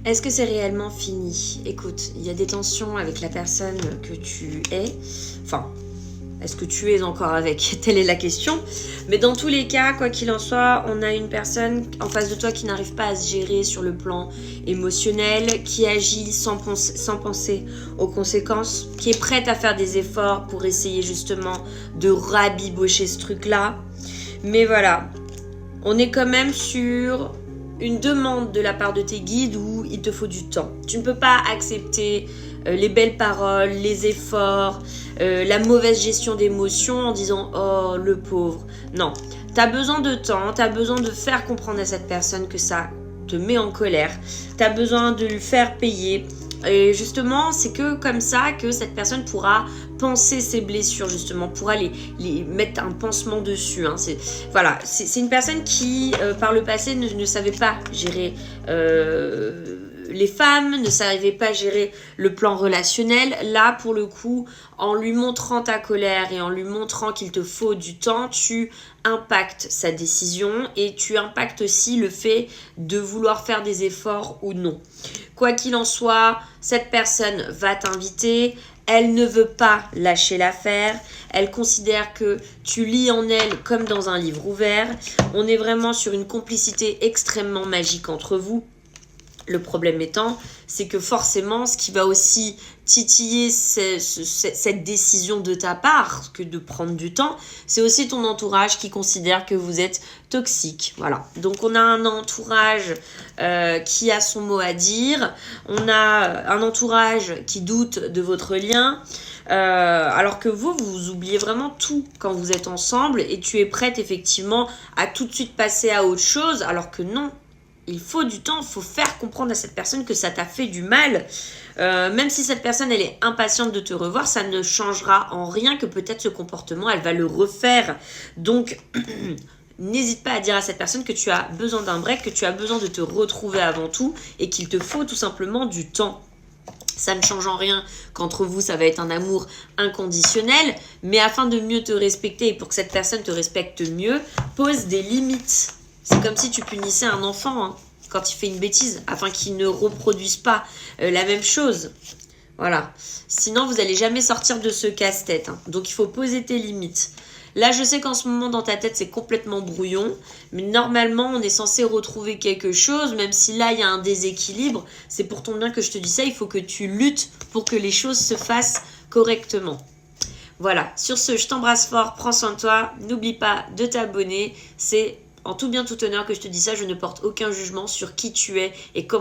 Est-ce que c'est réellement fini? Écoute, il y a des tensions avec la personne que tu es. Enfin, est-ce que tu es encore avec? Telle est la question. Mais dans tous les cas, quoi qu'il en soit, on a une personne en face de toi qui n'arrive pas à se gérer sur le plan émotionnel, qui agit sans penser aux conséquences, qui est prête à faire des efforts pour essayer justement de rabibocher ce truc-là. Mais voilà, on est quand même sur une demande de la part de tes guides où il te faut du temps. Tu ne peux pas accepter les belles paroles, les efforts, la mauvaise gestion d'émotions en disant « Oh, le pauvre ». Non, tu as besoin de temps, tu as besoin de faire comprendre à cette personne que ça te met en colère. Tu as besoin de lui faire payer. Et justement, c'est que comme ça que cette personne pourra penser ses blessures, justement, pourra les mettre un pansement dessus. Hein. C'est une personne qui, par le passé, ne savait pas gérer les femmes, ne savait pas gérer le plan relationnel. Là, pour le coup, en lui montrant ta colère et en lui montrant qu'il te faut du temps, tu impactes sa décision et tu impactes aussi le fait de vouloir faire des efforts ou non. Quoi qu'il en soit, cette personne va t'inviter. Elle ne veut pas lâcher l'affaire. Elle considère que tu lis en elle comme dans un livre ouvert. On est vraiment sur une complicité extrêmement magique entre vous. Le problème étant, c'est que forcément, ce qui va aussi titiller cette décision de ta part, que de prendre du temps, c'est aussi ton entourage qui considère que vous êtes toxique. Voilà. Donc, on a un entourage qui a son mot à dire. On a un entourage qui doute de votre lien. Alors que vous oubliez vraiment tout quand vous êtes ensemble et tu es prête effectivement à tout de suite passer à autre chose, alors que non. Il faut du temps, il faut faire comprendre à cette personne que ça t'a fait du mal. Même si cette personne, elle est impatiente de te revoir, ça ne changera en rien que peut-être ce comportement, elle va le refaire. Donc, n'hésite pas à dire à cette personne que tu as besoin d'un break, que tu as besoin de te retrouver avant tout et qu'il te faut tout simplement du temps. Ça ne change en rien qu'entre vous, ça va être un amour inconditionnel. Mais afin de mieux te respecter et pour que cette personne te respecte mieux, pose des limites. C'est comme si tu punissais un enfant hein, quand il fait une bêtise, afin qu'il ne reproduise pas la même chose. Voilà. Sinon, vous n'allez jamais sortir de ce casse-tête. Hein. Donc, il faut poser tes limites. Là, je sais qu'en ce moment, dans ta tête, c'est complètement brouillon. Mais normalement, on est censé retrouver quelque chose. Même si là, il y a un déséquilibre. C'est pour ton bien que je te dis ça. Il faut que tu luttes pour que les choses se fassent correctement. Voilà. Sur ce, je t'embrasse fort. Prends soin de toi. N'oublie pas de t'abonner. C'est en tout bien, tout honneur que je te dis ça, je ne porte aucun jugement sur qui tu es et comment